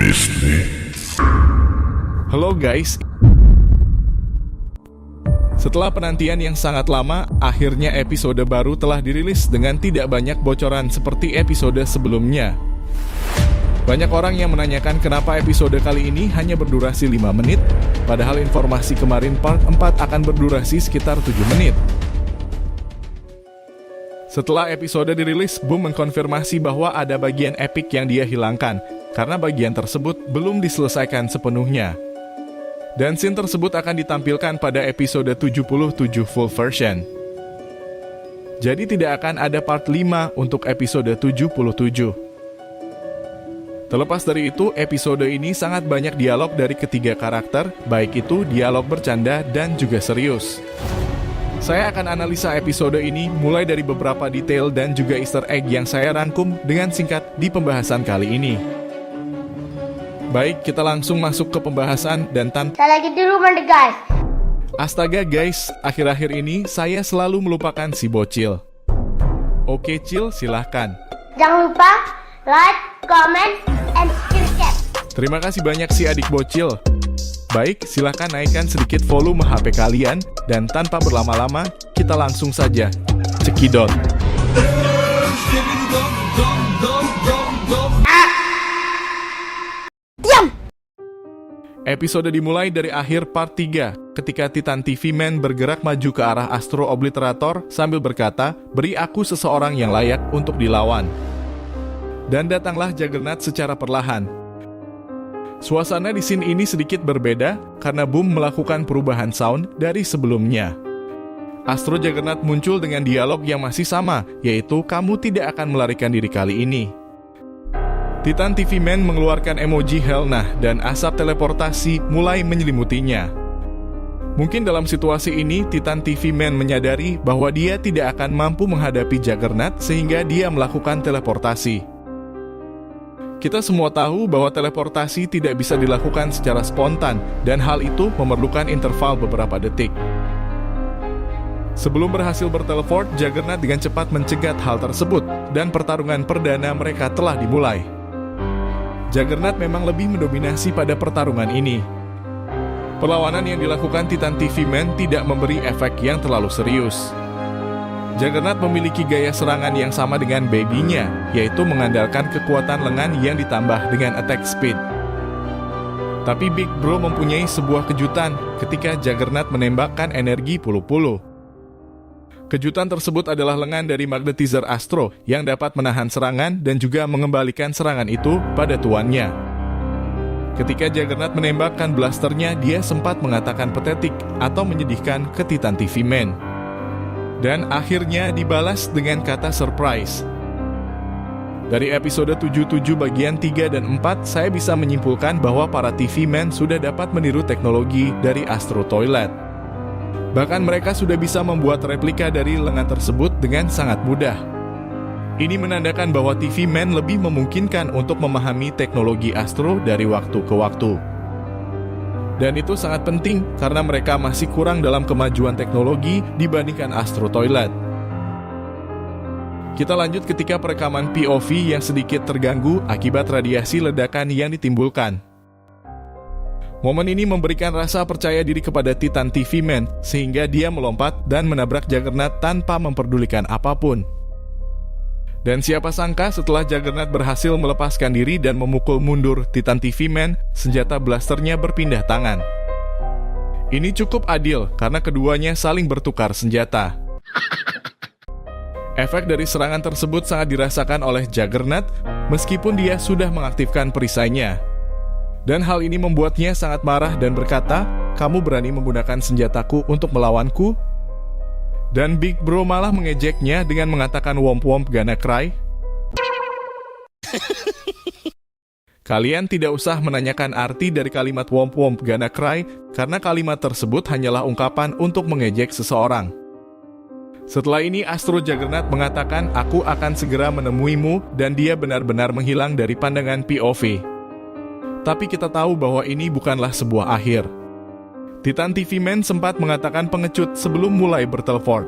Disney. Halo guys. Setelah penantian yang sangat lama, akhirnya episode baru telah dirilis dengan tidak banyak bocoran seperti episode sebelumnya. Banyak orang yang menanyakan kenapa episode kali ini hanya berdurasi 5 menit, padahal informasi kemarin part 4 akan berdurasi sekitar 7 menit. Setelah episode dirilis, Boom mengkonfirmasi bahwa ada bagian epic yang dia hilangkan, karena bagian tersebut belum diselesaikan sepenuhnya. Dan scene tersebut akan ditampilkan pada episode 77 full version. Jadi tidak akan ada part 5 untuk episode 77. Terlepas dari itu, episode ini sangat banyak dialog dari ketiga karakter, baik itu dialog bercanda dan juga serius. Saya akan analisa episode ini mulai dari beberapa detail dan juga easter egg yang saya rangkum dengan singkat di pembahasan kali ini. Baik, kita langsung masuk ke pembahasan dan Saya lagi di rumah nih guys. Astaga guys, akhir-akhir ini saya selalu melupakan si bocil. Oke Cil, silahkan. Jangan lupa like, comment, and subscribe. Terima kasih banyak si adik bocil. Baik, silahkan naikkan sedikit volume HP kalian, dan tanpa berlama-lama, kita langsung saja cekidot. Episode dimulai dari akhir part 3, ketika Titan TV Man bergerak maju ke arah Astro Obliterator sambil berkata, "Beri aku seseorang yang layak untuk dilawan." Dan datanglah Juggernaut secara perlahan. Suasana di scene ini sedikit berbeda, karena Boom melakukan perubahan sound dari sebelumnya. Astro Juggernaut muncul dengan dialog yang masih sama, yaitu "Kamu tidak akan melarikan diri kali ini." Titan TV Man mengeluarkan emoji Helna dan asap teleportasi mulai menyelimutinya. Mungkin dalam situasi ini, Titan TV Man menyadari bahwa dia tidak akan mampu menghadapi Juggernaut sehingga dia melakukan teleportasi. Kita semua tahu bahwa teleportasi tidak bisa dilakukan secara spontan dan hal itu memerlukan interval beberapa detik. Sebelum berhasil berteleport, Juggernaut dengan cepat mencegat hal tersebut dan pertarungan perdana mereka telah dimulai. Juggernaut memang lebih mendominasi pada pertarungan ini. Perlawanan yang dilakukan Titan TV Man tidak memberi efek yang terlalu serius. Juggernaut memiliki gaya serangan yang sama dengan baby-nya, yaitu mengandalkan kekuatan lengan yang ditambah dengan attack speed. Tapi Big Bro mempunyai sebuah kejutan ketika Juggernaut menembakkan energi pulu-pulu. Kejutan tersebut adalah lengan dari Magnetizer Astro yang dapat menahan serangan dan juga mengembalikan serangan itu pada tuannya. Ketika Juggernaut menembakkan blasternya, dia sempat mengatakan patetik atau menyedihkan ke Titan TV Man. Dan akhirnya dibalas dengan kata surprise. Dari episode 77 bagian 3 dan 4, saya bisa menyimpulkan bahwa para TV Man sudah dapat meniru teknologi dari Astro Toilet. Bahkan mereka sudah bisa membuat replika dari lengan tersebut dengan sangat mudah. Ini menandakan bahwa TV Man lebih memungkinkan untuk memahami teknologi Astro dari waktu ke waktu. Dan itu sangat penting karena mereka masih kurang dalam kemajuan teknologi dibandingkan Astro Toilet. Kita lanjut ketika perekaman POV yang sedikit terganggu akibat radiasi ledakan yang ditimbulkan. Momen ini memberikan rasa percaya diri kepada Titan TV Man, sehingga dia melompat dan menabrak Juggernaut tanpa memperdulikan apapun. Dan siapa sangka setelah Juggernaut berhasil melepaskan diri dan memukul mundur Titan TV Man, senjata blasternya berpindah tangan. Ini cukup adil karena keduanya saling bertukar senjata. Efek dari serangan tersebut sangat dirasakan oleh Juggernaut, meskipun dia sudah mengaktifkan perisainya. Dan hal ini membuatnya sangat marah dan berkata, "Kamu berani menggunakan senjataku untuk melawanku?" Dan Big Bro malah mengejeknya dengan mengatakan "Womp womp gonna cry." Kalian tidak usah menanyakan arti dari kalimat "Womp womp gonna cry" karena kalimat tersebut hanyalah ungkapan untuk mengejek seseorang. Setelah ini Astro Juggernaut mengatakan, "Aku akan segera menemuimu," dan dia benar-benar menghilang dari pandangan POV. Tapi kita tahu bahwa ini bukanlah sebuah akhir. Titan TV Man sempat mengatakan pengecut sebelum mulai berteleport.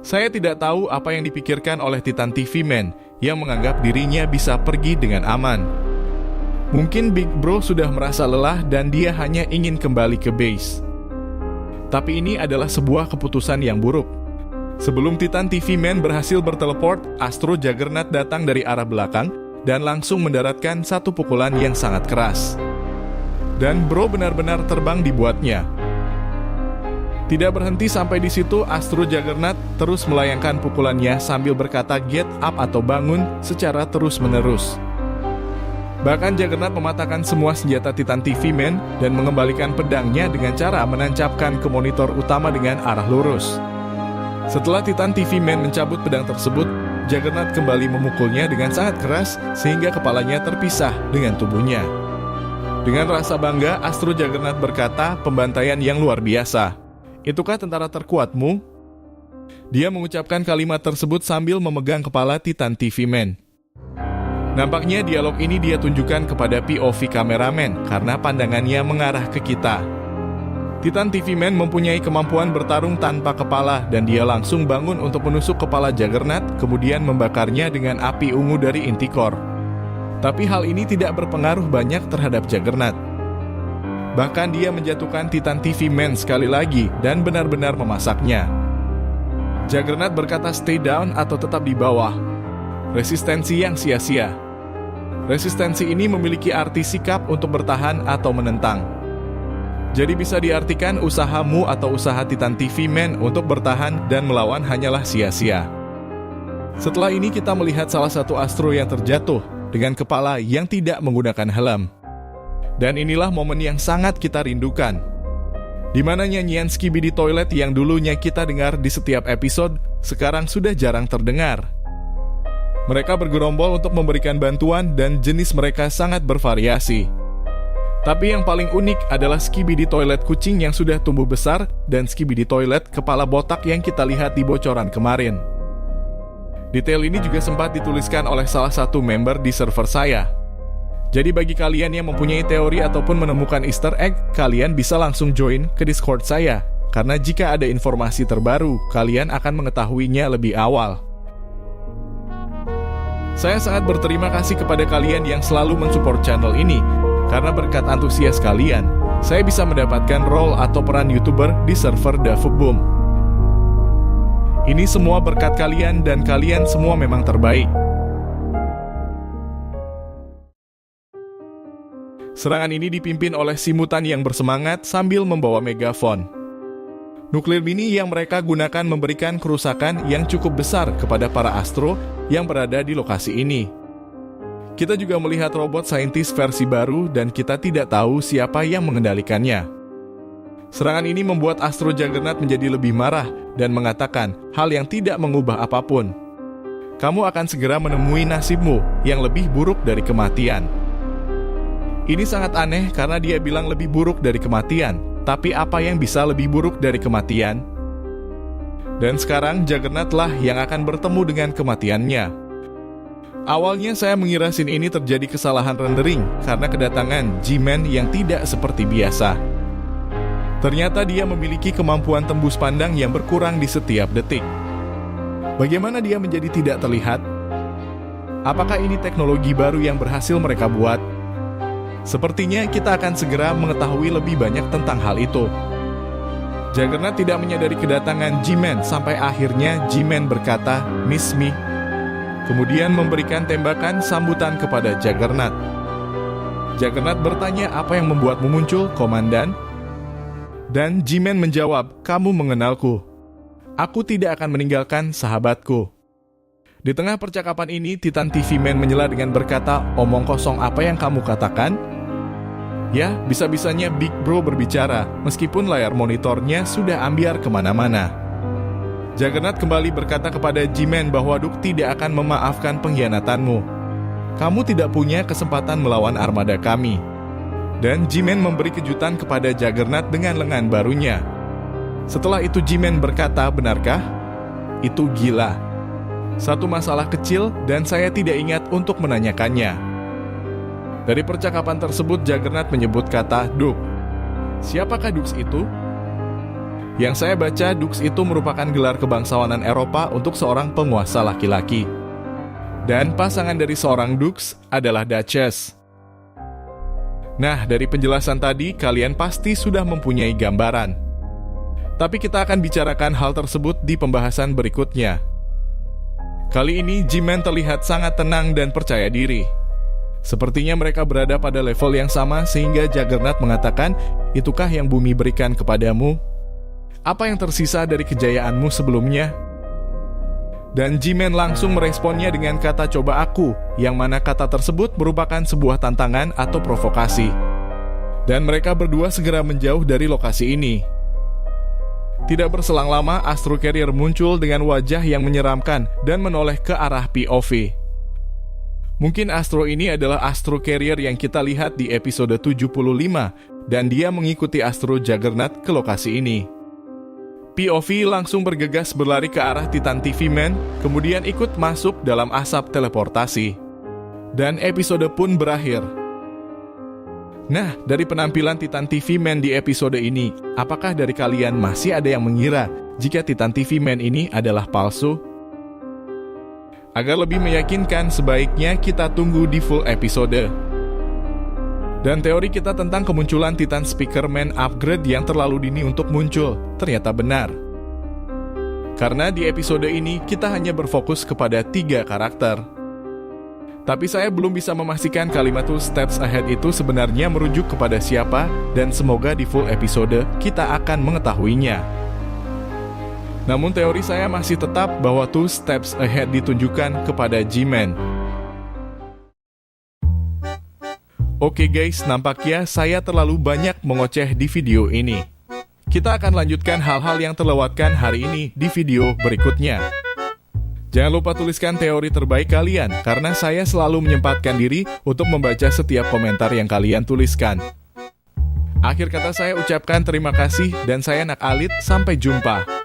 Saya tidak tahu apa yang dipikirkan oleh Titan TV Man yang menganggap dirinya bisa pergi dengan aman. Mungkin Big Bro sudah merasa lelah dan dia hanya ingin kembali ke base. Tapi ini adalah sebuah keputusan yang buruk. Sebelum Titan TV Man berhasil berteleport, Astro Juggernaut datang dari arah belakang dan langsung mendaratkan satu pukulan yang sangat keras. Dan Bro benar-benar terbang dibuatnya. Tidak berhenti sampai di situ, Astro Juggernaut terus melayangkan pukulannya sambil berkata get up atau bangun secara terus-menerus. Bahkan Juggernaut mematahkan semua senjata Titan TV Man dan mengembalikan pedangnya dengan cara menancapkan ke monitor utama dengan arah lurus. Setelah Titan TV Man mencabut pedang tersebut, Juggernaut kembali memukulnya dengan sangat keras sehingga kepalanya terpisah dengan tubuhnya. Dengan rasa bangga, Astro Juggernaut berkata pembantaian yang luar biasa. Itukah tentara terkuatmu? Dia mengucapkan kalimat tersebut sambil memegang kepala Titan TV Man. Nampaknya dialog ini dia tunjukkan kepada POV kameramen karena pandangannya mengarah ke kita. Titan TV Man mempunyai kemampuan bertarung tanpa kepala dan dia langsung bangun untuk menusuk kepala Juggernaut kemudian membakarnya dengan api ungu dari inti core. Tapi hal ini tidak berpengaruh banyak terhadap Juggernaut. Bahkan dia menjatuhkan Titan TV Man sekali lagi dan benar-benar memasaknya. Juggernaut berkata stay down atau tetap di bawah. Resistensi yang sia-sia. Resistensi ini memiliki arti sikap untuk bertahan atau menentang. Jadi bisa diartikan usahamu atau usaha Titan TV Man untuk bertahan dan melawan hanyalah sia-sia. Setelah ini kita melihat salah satu Astro yang terjatuh dengan kepala yang tidak menggunakan helm. Dan inilah momen yang sangat kita rindukan. Di mana nyanyian Skibidi Toilet yang dulunya kita dengar di setiap episode, sekarang sudah jarang terdengar. Mereka bergerombol untuk memberikan bantuan dan jenis mereka sangat bervariasi. Tapi yang paling unik adalah Skibidi Toilet kucing yang sudah tumbuh besar dan Skibidi Toilet kepala botak yang kita lihat di bocoran kemarin. Detail ini juga sempat dituliskan oleh salah satu member di server saya. Jadi bagi kalian yang mempunyai teori ataupun menemukan Easter egg, kalian bisa langsung join ke Discord saya. Karena jika ada informasi terbaru, kalian akan mengetahuinya lebih awal. Saya sangat berterima kasih kepada kalian yang selalu mensupport channel ini. Karena berkat antusias kalian, saya bisa mendapatkan role atau peran YouTuber di server Davukboom. Ini semua berkat kalian dan kalian semua memang terbaik. Serangan ini dipimpin oleh si mutan yang bersemangat sambil membawa megafon. Nuklir mini yang mereka gunakan memberikan kerusakan yang cukup besar kepada para Astro yang berada di lokasi ini. Kita juga melihat robot saintis versi baru dan kita tidak tahu siapa yang mengendalikannya. Serangan ini membuat Astro Juggernaut menjadi lebih marah dan mengatakan hal yang tidak mengubah apapun. Kamu akan segera menemui nasibmu yang lebih buruk dari kematian. Ini sangat aneh karena dia bilang lebih buruk dari kematian. Tapi apa yang bisa lebih buruk dari kematian? Dan sekarang Juggernaut-lah yang akan bertemu dengan kematiannya. Awalnya saya mengira scene ini terjadi kesalahan rendering karena kedatangan G-Man yang tidak seperti biasa. Ternyata dia memiliki kemampuan tembus pandang yang berkurang di setiap detik. Bagaimana dia menjadi tidak terlihat? Apakah ini teknologi baru yang berhasil mereka buat? Sepertinya kita akan segera mengetahui lebih banyak tentang hal itu. Juggernaut tidak menyadari kedatangan G-Man sampai akhirnya G-Man berkata, "Miss me." Kemudian memberikan tembakan sambutan kepada Juggernaut. Juggernaut bertanya apa yang membuatmu muncul, Komandan? Dan G-Man menjawab, "Kamu mengenalku. Aku tidak akan meninggalkan sahabatku." Di tengah percakapan ini, Titan TV Man menyela dengan berkata, "Omong kosong apa yang kamu katakan?" Ya, bisa-bisanya Big Bro berbicara, meskipun layar monitornya sudah ambiar kemana-mana. Juggernaut kembali berkata kepada G-Man bahwa Duke tidak akan memaafkan pengkhianatanmu. Kamu tidak punya kesempatan melawan armada kami. Dan G-Man memberi kejutan kepada Juggernaut dengan lengan barunya. Setelah itu G-Man berkata, "Benarkah? Itu gila. Satu masalah kecil dan saya tidak ingat untuk menanyakannya." Dari percakapan tersebut Juggernaut menyebut kata Duke. Siapakah Dux itu? Yang saya baca, Dux itu merupakan gelar kebangsawanan Eropa untuk seorang penguasa laki-laki. Dan pasangan dari seorang Dux adalah Duchess. Nah, dari penjelasan tadi, kalian pasti sudah mempunyai gambaran. Tapi kita akan bicarakan hal tersebut di pembahasan berikutnya. Kali ini, G-Man terlihat sangat tenang dan percaya diri. Sepertinya mereka berada pada level yang sama sehingga Juggernaut mengatakan, "Itukah yang bumi berikan kepadamu? Apa yang tersisa dari kejayaanmu sebelumnya?" Dan G-Man langsung meresponnya dengan kata "coba aku", yang mana kata tersebut merupakan sebuah tantangan atau provokasi. Dan mereka berdua segera menjauh dari lokasi ini. Tidak berselang lama, Astro Carrier muncul dengan wajah yang menyeramkan dan menoleh ke arah POV. Mungkin Astro ini adalah Astro Carrier yang kita lihat di episode 75, dan dia mengikuti Astro Juggernaut ke lokasi ini. POV langsung bergegas berlari ke arah Titan TV Man, kemudian ikut masuk dalam asap teleportasi. Dan episode pun berakhir. Nah, dari penampilan Titan TV Man di episode ini, apakah dari kalian masih ada yang mengira jika Titan TV Man ini adalah palsu? Agar lebih meyakinkan, sebaiknya kita tunggu di full episode. Dan teori kita tentang kemunculan Titan Speaker Man upgrade yang terlalu dini untuk muncul ternyata benar. Karena di episode ini kita hanya berfokus kepada 3 karakter. Tapi saya belum bisa memastikan kalimat 2 steps ahead itu sebenarnya merujuk kepada siapa, dan semoga di full episode kita akan mengetahuinya. Namun teori saya masih tetap bahwa 2 steps ahead ditunjukkan kepada G-Man. Oke guys, nampaknya saya terlalu banyak mengoceh di video ini. Kita akan lanjutkan hal-hal yang terlewatkan hari ini di video berikutnya. Jangan lupa tuliskan teori terbaik kalian, karena saya selalu menyempatkan diri untuk membaca setiap komentar yang kalian tuliskan. Akhir kata saya ucapkan terima kasih, dan saya Nak Alit, sampai jumpa.